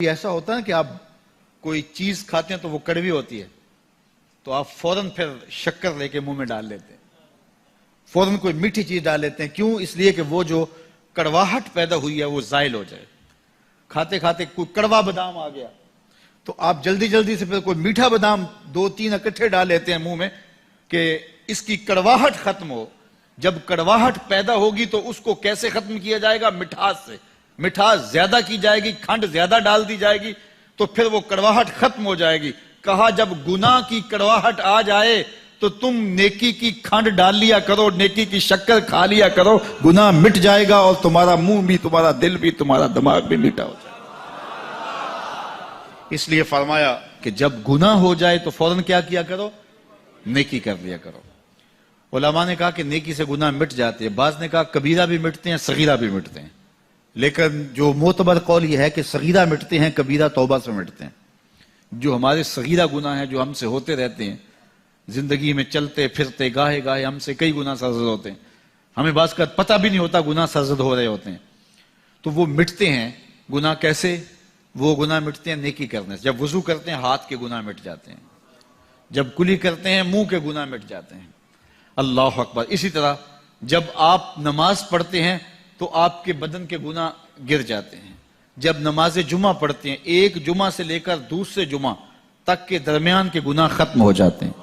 ایسا ہوتا ہے کہ آپ کوئی چیز کھاتے ہیں تو وہ کڑوی ہوتی ہے تو آپ فوراً پھر شکر لے کے منہ میں ڈال لیتے ہیں، فوراً کوئی میٹھی چیز ڈال لیتے ہیں. کیوں؟ اس لیے کہ وہ جو کڑواہٹ پیدا ہوئی ہے وہ زائل ہو جائے. کھاتے کھاتے کوئی کڑوا بادام آ گیا تو آپ جلدی جلدی سے پھر کوئی میٹھا بادام 2-3 اکٹھے ڈال لیتے ہیں منہ میں کہ اس کی کڑواہٹ ختم ہو. جب کڑواہٹ پیدا ہوگی تو اس کو کیسے ختم کیا جائے گا؟ مٹھاس سے. مٹھاس زیادہ کی جائے گی، کھنڈ زیادہ ڈال دی جائے گی تو پھر وہ کڑواہٹ ختم ہو جائے گی. کہا جب گناہ کی کڑواہٹ آ جائے تو تم نیکی کی کھنڈ ڈال لیا کرو، نیکی کی شکر کھا لیا کرو، گناہ مٹ جائے گا اور تمہارا منہ بھی، تمہارا دل بھی، تمہارا دماغ بھی میٹھا ہو جائے گا. اس لیے فرمایا کہ جب گناہ ہو جائے تو فوراً کیا کرو؟ نیکی کر لیا کرو. علماء نے کہا کہ نیکی سے گناہ مٹ جاتے ہیں. بعض نے کہا کبیرہ بھی مٹتے ہیں، صغیرہ بھی مٹتے ہیں، لیکن جو معتبر قول یہ ہے کہ صغیرہ مٹتے ہیں، کبیرہ توبہ سے مٹتے ہیں. جو ہمارے صغیرہ گناہ ہیں جو ہم سے ہوتے رہتے ہیں زندگی میں، چلتے پھرتے گاہے گاہے ہم سے کئی گناہ سرزد ہوتے ہیں، ہمیں بعض کا پتہ بھی نہیں ہوتا گناہ سرزد ہو رہے ہوتے ہیں، تو وہ مٹتے ہیں. گناہ کیسے؟ وہ گناہ مٹتے ہیں نیکی کرنے سے. جب وضو کرتے ہیں ہاتھ کے گناہ مٹ جاتے ہیں، جب کلی کرتے ہیں منہ کے گناہ مٹ جاتے ہیں. اللہ اکبر. اسی طرح جب آپ نماز پڑھتے ہیں تو آپ کے بدن کے گناہ گر جاتے ہیں. جب نماز جمعہ پڑھتے ہیں ایک جمعہ سے لے کر دوسرے جمعہ تک کے درمیان کے گناہ ختم ہو جاتے ہیں.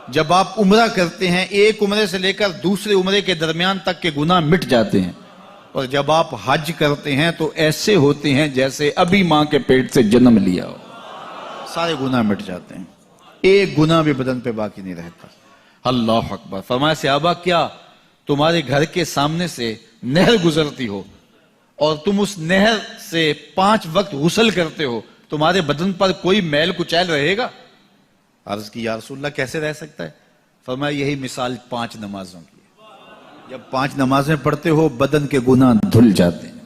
جب آپ عمرہ کرتے ہیں ایک عمرے سے لے کر دوسرے عمرے کے درمیان تک کے گناہ مٹ جاتے ہیں. اور جب آپ حج کرتے ہیں تو ایسے ہوتے ہیں جیسے ابھی ماں کے پیٹ سے جنم لیا ہو. سارے گناہ مٹ جاتے ہیں، ایک گناہ بھی بدن پہ باقی نہیں رہتا. اللہ اکبر. فرمایا صحابہ کیا تمہارے گھر کے سامنے سے نہر گزرتی ہو اور تم اس نہر سے 5 وقت غسل کرتے ہو، تمہارے بدن پر کوئی میل کچیل رہے گا؟ عرض کی یا رسول اللہ کیسے رہ سکتا ہے؟ فرمایا یہی مثال 5 نمازوں کی ہے. جب 5 نمازیں پڑھتے ہو بدن کے گناہ دھل جاتے ہیں.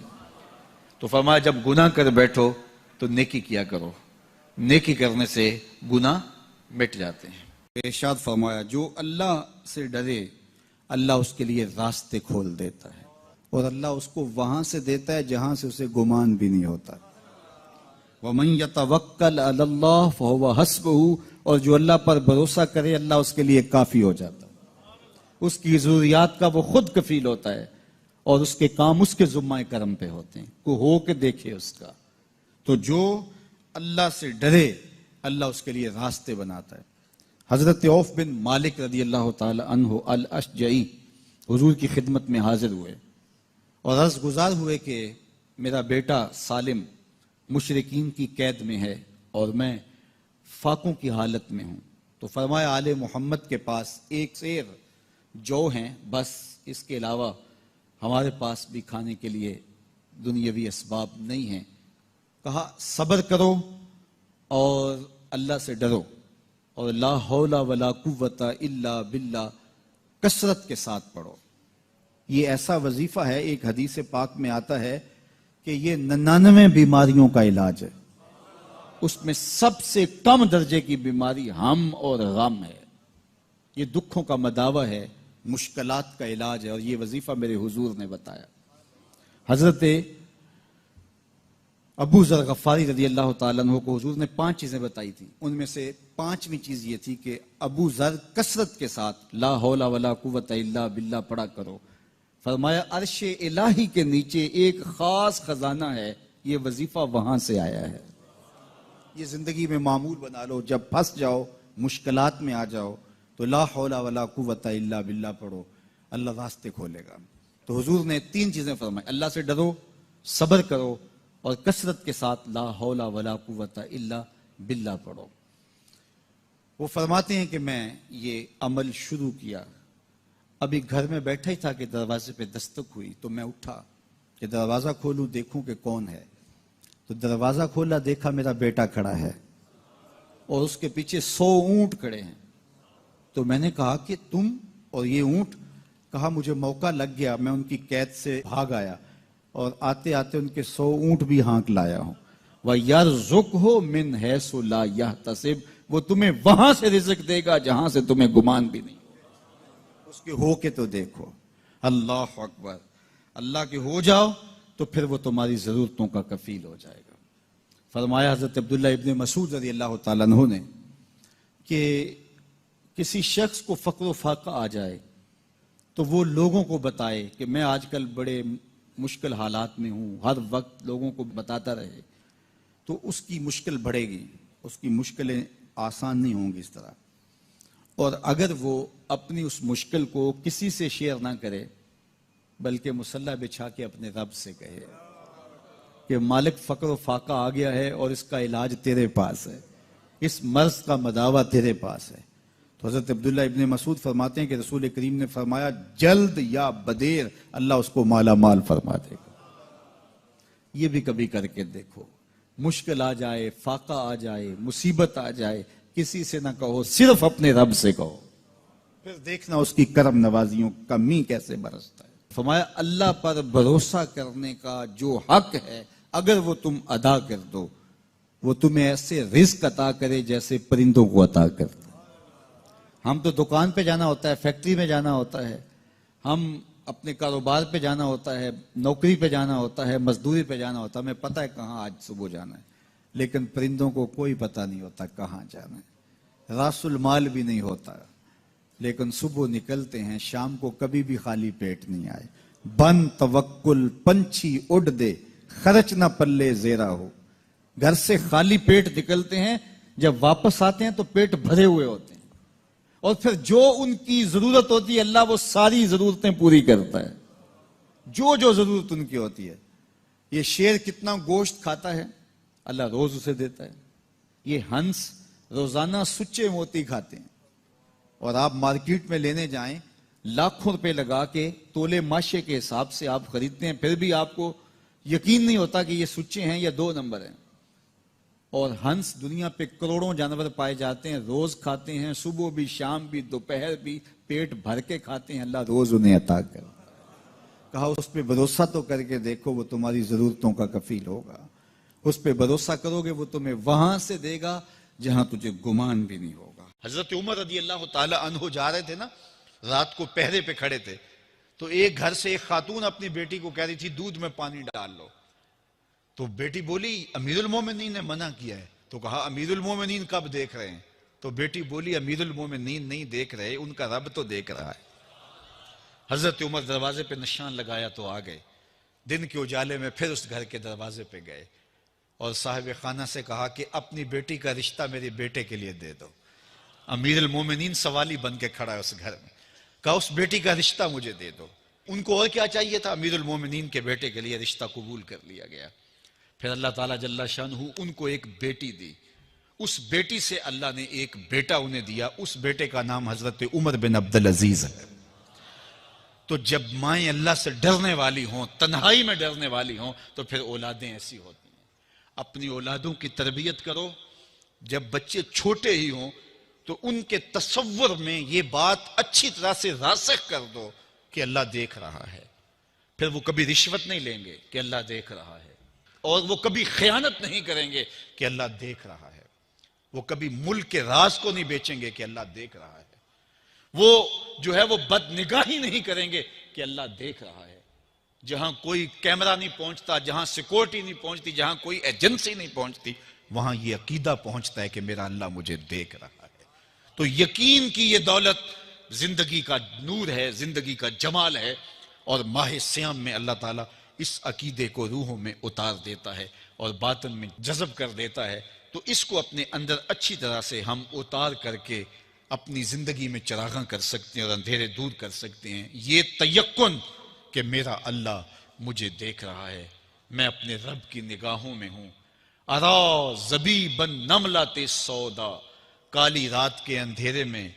تو فرمایا جب گناہ کر بیٹھو تو نیکی کیا کرو، نیکی کرنے سے گناہ مٹ جاتے ہیں. ارشاد فرمایا جو اللہ سے ڈرے اللہ اس کے لیے راستے کھول دیتا ہے اور اللہ اس کو وہاں سے دیتا ہے جہاں سے اسے گمان بھی نہیں ہوتا. وَمَن يَتَوَكَّلْ عَلَى اللَّهِ فَهُوَ حَسْبُهُ. اور جو اللہ پر بھروسہ کرے اللہ اس کے لیے کافی ہو جاتا ہے، اس کی ضروریات کا وہ خود کفیل ہوتا ہے اور اس کے کام اس کے ذمہ کرم پہ ہوتے ہیں. کو ہو کے دیکھے اس کا. تو جو اللہ سے ڈرے اللہ اس کے لیے راستے بناتا ہے. حضرت عوف بن مالک رضی اللہ تعالی عنہ الاشجعی حضور کی خدمت میں حاضر ہوئے اور عرض گزار ہوئے کہ میرا بیٹا سالم مشرکین کی قید میں ہے اور میں فاقوں کی حالت میں ہوں. تو فرمایا آل محمد کے پاس ایک سیر جو ہیں، بس اس کے علاوہ ہمارے پاس بھی کھانے کے لیے دنیاوی اسباب نہیں ہیں. کہا صبر کرو اور اللہ سے ڈرو اور لا حول ولا قوت الا باللہ کثرت کے ساتھ پڑھو. یہ ایسا وظیفہ ہے، ایک حدیث پاک میں آتا ہے کہ یہ 99 بیماریوں کا علاج ہے. اس میں سب سے کم درجے کی بیماری ہم اور غم ہے. یہ دکھوں کا مداوع ہے، مشکلات کا علاج ہے، اور یہ وظیفہ میرے حضور نے بتایا. حضرت ابو ذر غفاری رضی اللہ تعالیٰ عنہ کو حضور نے 5 چیزیں بتائی تھی. ان میں سے 5ویں چیز یہ تھی کہ ابو ذر کثرت کے ساتھ لا حول ولا قوت الا باللہ پڑھا کرو. فرمایا عرش الہی کے نیچے ایک خاص خزانہ ہے، یہ وظیفہ وہاں سے آیا ہے. یہ زندگی میں معمول بنا لو. جب پھنس جاؤ، مشکلات میں آ جاؤ تو لا حول ولا قوت الا باللہ پڑھو، اللہ راستے کھولے گا. تو حضور نے 3 چیزیں فرمائی، اللہ سے ڈرو، صبر کرو اور کثرت کے ساتھ لا حول ولا قوت الا باللہ پڑھو. وہ فرماتے ہیں کہ میں یہ عمل شروع کیا، ابھی گھر میں بیٹھا ہی تھا کہ دروازے پہ دستک ہوئی تو میں اٹھا کہ دروازہ کھولوں دیکھوں کہ کون ہے. تو دروازہ کھولا، دیکھا میرا بیٹا کھڑا ہے اور اس کے پیچھے 100 اونٹ کھڑے ہیں. تو میں نے کہا کہ تم اور یہ اونٹ؟ کہا مجھے موقع لگ گیا، میں ان کی قید سے بھاگ آیا اور آتے آتے ان کے 100 اونٹ بھی ہانک لایا ہوں. وَيَرْزُقْهُ مِنْ حَيْثُ لَا يَحْتَسِبُ. وہ تمہیں وہاں سے رزق دے گا جہاں سے تمہیں گمان بھی نہیں. اس کے ہو کے تو دیکھو. اللہ اکبر. اللہ کے ہو جاؤ تو پھر وہ تمہاری ضرورتوں کا کفیل ہو جائے گا. فرمایا حضرت عبداللہ ابن مسعود رضی اللہ تعالیٰ عنہ نے کہ کسی شخص کو فقر و فاقہ آ جائے تو وہ لوگوں کو بتائے کہ میں آج کل بڑے مشکل حالات میں ہوں، ہر وقت لوگوں کو بتاتا رہے تو اس کی مشکل بڑھے گی، اس کی مشکلیں آسان نہیں ہوں گی اس طرح. اور اگر وہ اپنی اس مشکل کو کسی سے شیئر نہ کرے بلکہ مصلی بچھا کے اپنے رب سے کہے کہ مالک فقر و فاقہ آ گیا ہے اور اس کا علاج تیرے پاس ہے، اس مرض کا مداوع تیرے پاس ہے. تو حضرت عبداللہ ابن مسعود فرماتے ہیں کہ رسول کریم نے فرمایا جلد یا بدیر اللہ اس کو مالا مال فرما دے گا. یہ بھی کبھی کر کے دیکھو، مشکل آ جائے، فاقہ آ جائے، مصیبت آ جائے، کسی سے نہ کہو، صرف اپنے رب سے کہو، پھر دیکھنا اس کی کرم نوازیوں کا می کیسے برستا ہے. فرمایا اللہ پر بھروسہ کرنے کا جو حق ہے اگر وہ تم ادا کر دو وہ تمہیں ایسے رزق عطا کرے جیسے پرندوں کو عطا کرتا ہے. ہم تو دکان پہ جانا ہوتا ہے، فیکٹری میں جانا ہوتا ہے، ہم اپنے کاروبار پہ جانا ہوتا ہے، نوکری پہ جانا ہوتا ہے، مزدوری پہ جانا ہوتا ہے، ہمیں پتہ ہے کہاں آج صبح جانا ہے، لیکن پرندوں کو کوئی پتہ نہیں ہوتا کہاں جانا ہے، راس المال بھی نہیں ہوتا، لیکن صبح نکلتے ہیں، شام کو کبھی بھی خالی پیٹ نہیں آئے. بن توکل پنچھی اڑ دے خرچ نہ پلے زیرا ہو. گھر سے خالی پیٹ نکلتے ہیں، جب واپس آتے ہیں تو پیٹ بھرے ہوئے ہوتے ہیں، اور پھر جو ان کی ضرورت ہوتی ہے اللہ وہ ساری ضرورتیں پوری کرتا ہے، جو جو ضرورت ان کی ہوتی ہے. یہ شیر کتنا گوشت کھاتا ہے اللہ روز اسے دیتا ہے. یہ ہنس روزانہ سچے موتی کھاتے ہیں، اور آپ مارکیٹ میں لینے جائیں لاکھوں روپے لگا کے تولے ماشے کے حساب سے آپ خریدتے ہیں، پھر بھی آپ کو یقین نہیں ہوتا کہ یہ سچے ہیں یا 2 نمبر ہیں. اور ہنس دنیا پہ کروڑوں جانور پائے جاتے ہیں، روز کھاتے ہیں، صبح بھی شام بھی دوپہر بھی پیٹ بھر کے کھاتے ہیں، اللہ روز انہیں عطا کر. کہا اس پہ بھروسہ تو کر کے دیکھو، وہ تمہاری ضرورتوں کا کفیل ہوگا. اس پہ بھروسہ کرو گے وہ تمہیں وہاں سے دے گا جہاں تجھے گمان بھی نہیں ہوگا. حضرت عمر رضی اللہ تعالی عنہ جا رہے تھے نا، رات کو پہرے پہ کھڑے تھے، تو ایک گھر سے ایک خاتون اپنی بیٹی کو کہہ رہی تھی دودھ میں پانی ڈال لو. تو بیٹی بولی امیر المومنین نے منع کیا ہے. تو کہا امیر المومنین کب دیکھ رہے ہیں؟ تو بیٹی بولی امیر المومنین نہیں دیکھ رہے، ان کا رب تو دیکھ رہا ہے. حضرت عمر دروازے پہ نشان لگایا تو آ گئے. دن کے اجالے میں پھر اس گھر کے دروازے پہ گئے اور صاحب خانہ سے کہا کہ اپنی بیٹی کا رشتہ میرے بیٹے کے لیے دے دو. امیر المومنین سوالی بن کے کھڑا ہے اس گھر میں. کہا اس بیٹی کا رشتہ مجھے دے دو. ان کو اور کیا چاہیے تھا؟ امیر المومنین کے بیٹے کے لیے رشتہ قبول کر لیا گیا. پھر اللہ تعالیٰ جل شانہ ان کو ایک بیٹی دی. اس بیٹی سے اللہ نے ایک بیٹا انہیں دیا. اس بیٹے کا نام حضرت عمر بن عبدالعزیز ہے. تو جب مائیں اللہ سے ڈرنے والی ہوں، تنہائی میں ڈرنے والی ہوں، تو پھر اولادیں ایسی ہوتی ہیں. اپنی اولادوں کی تربیت کرو. جب بچے چھوٹے ہی ہوں تو ان کے تصور میں یہ بات اچھی طرح سے راسخ کر دو کہ اللہ دیکھ رہا ہے. پھر وہ کبھی رشوت نہیں لیں گے کہ اللہ دیکھ رہا ہے، اور وہ کبھی خیانت نہیں کریں گے کہ اللہ دیکھ رہا ہے. وہ کبھی ملک کے راز کو نہیں بیچیں گے کہ اللہ دیکھ رہا ہے. وہ جو ہے وہ بد نگاہی نہیں کریں گے کہ اللہ دیکھ رہا ہے. جہاں کوئی کیمرہ نہیں پہنچتا، جہاں سیکورٹی نہیں پہنچتی، جہاں کوئی ایجنسی نہیں پہنچتی، وہاں یہ عقیدہ پہنچتا ہے کہ میرا اللہ مجھے دیکھ رہا ہے. تو یقین کی یہ دولت زندگی کا نور ہے، زندگی کا جمال ہے. اور ماہ سیام میں اللہ تعالیٰ اس عقیدے کو روحوں میں اتار دیتا ہے اور باطن میں جذب کر دیتا ہے. تو اس کو اپنے اندر اچھی طرح سے ہم اتار کر کے اپنی زندگی میں چراغاں کر سکتے ہیں اور اندھیرے دور کر سکتے ہیں. یہ تیقن کہ میرا اللہ مجھے دیکھ رہا ہے، میں اپنے رب کی نگاہوں میں ہوں. ارا زبیبن نملۃ سودا، کالی رات کے اندھیرے میں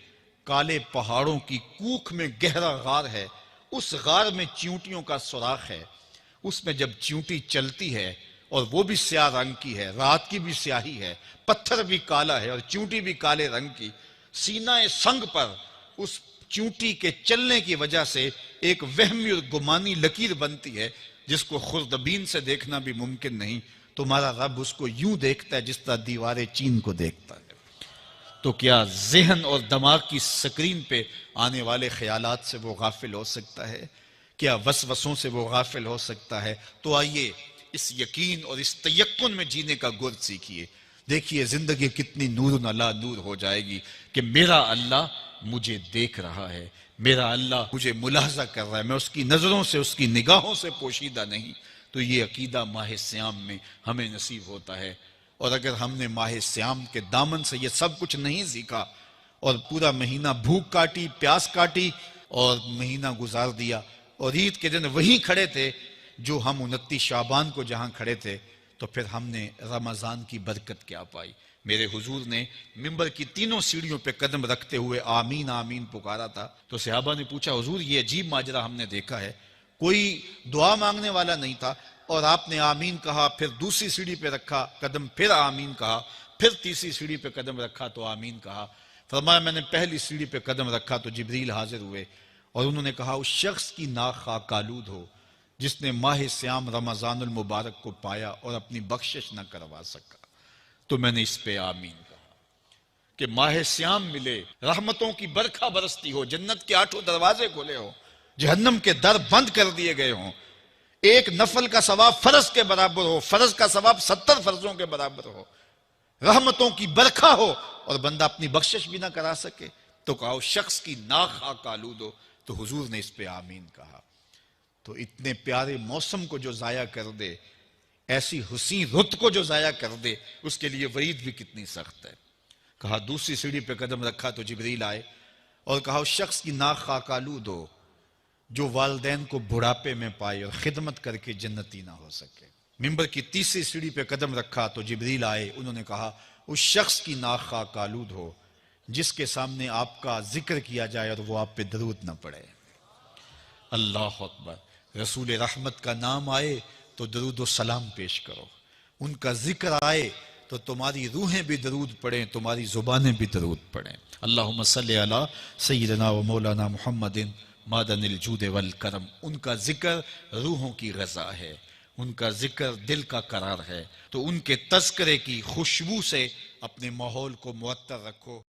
کالے پہاڑوں کی کوکھ میں گہرا غار ہے. اس غار میں چیونٹیوں کا سوراخ ہے. اس میں جب چیونٹی چلتی ہے اور وہ بھی سیاہ رنگ کی ہے، رات کی بھی سیاہی ہے، پتھر بھی کالا ہے اور چیونٹی بھی کالے رنگ کی، سینہ سنگ پر اس چیونٹی کے چلنے کی وجہ سے ایک وہمی اور گمانی لکیر بنتی ہے جس کو خوردبین سے دیکھنا بھی ممکن نہیں. تمہارا رب اس کو یوں دیکھتا ہے جس طرح دیواریں چین کو دیکھتا ہے. تو کیا ذہن اور دماغ کی سکرین پہ آنے والے خیالات سے وہ غافل ہو سکتا ہے؟ کیا وسوسوں سے وہ غافل ہو سکتا ہے؟ تو آئیے اس یقین اور اس تیقن میں جینے کا گر سیکھیے. دیکھیے زندگی کتنی نور علی نور ہو جائے گی کہ میرا اللہ مجھے دیکھ رہا ہے، میرا اللہ مجھے ملاحظہ کر رہا ہے، میں اس کی نظروں سے، اس کی نگاہوں سے پوشیدہ نہیں. تو یہ عقیدہ ماہ سیام میں ہمیں نصیب ہوتا ہے. اور اگر ہم نے ماہ سیام کے دامن سے یہ سب کچھ نہیں سیکھا اور پورا مہینہ بھوک کاٹی، پیاس کاٹی اور مہینہ گزار دیا، اور عید کے دن وہیں کھڑے تھے جو ہم 29 شعبان کو جہاں کھڑے تھے، تو پھر ہم نے رمضان کی برکت کیا پائی؟ میرے حضور نے منبر کی تینوں سیڑھیوں پہ قدم رکھتے ہوئے آمین آمین پکارا تھا. تو صحابہ نے پوچھا حضور یہ عجیب ماجرا ہم نے دیکھا ہے، کوئی دعا مانگنے والا نہیں تھا اور آپ نے آمین کہا، پھر دوسری سیڑھی پہ رکھا قدم، پھر آمین کہا، پھر تیسری سیڑھی پہ قدم رکھا تو آمین کہا. فرمایا میں نے پہلی سیڑھی پہ قدم رکھا تو جبریل حاضر ہوئے اور انہوں نے کہا اس شخص کی ناک خاک آلود ہو جس نے ماہ سیام رمضان المبارک کو پایا اور اپنی بخشش نہ کروا سکا. تو میں نے اس پہ آمین کہا کہ ماہ سیام ملے، رحمتوں کی برکھا برستی ہو، جنت کے 8 دروازے کھلے ہو، جہنم کے در بند کر دیے گئے ہوں، ایک نفل کا ثواب فرض کے برابر ہو، فرض کا ثواب 70 فرضوں کے برابر ہو، رحمتوں کی برکھا ہو اور بندہ اپنی بخشش بھی نہ کرا سکے، تو کہا اس شخص کی ناک خاک آلود ہو. تو حضور نے اس پہ آمین کہا. تو اتنے پیارے موسم کو جو ضائع کر دے، ایسی حسین رت کو جو ضائع کر دے، اس کے لیے وعید بھی کتنی سخت ہے. کہا دوسری سیڑھی پہ قدم رکھا تو جبریل آئے اور کہا اس شخص کی ناک خاک آلود ہو جو والدین کو بڑھاپے میں پائے اور خدمت کر کے جنتی نہ ہو سکے. منبر کی تیسری سیڑھی پہ قدم رکھا تو جبریل آئے، انہوں نے کہا اس شخص کی ناک خاک آلود ہو جس کے سامنے آپ کا ذکر کیا جائے اور وہ آپ پہ درود نہ پڑے. اللہ اکبر. رسول رحمت کا نام آئے تو درود و سلام پیش کرو، ان کا ذکر آئے تو تمہاری روحیں بھی درود پڑھیں، تمہاری زبانیں بھی درود پڑھیں. اللہم صلی علی سیدنا و مولانا محمد معدن الجود والکرم. ان کا ذکر روحوں کی غذا ہے، ان کا ذکر دل کا قرار ہے. تو ان کے تذکرے کی خوشبو سے اپنے ماحول کو معطر رکھو.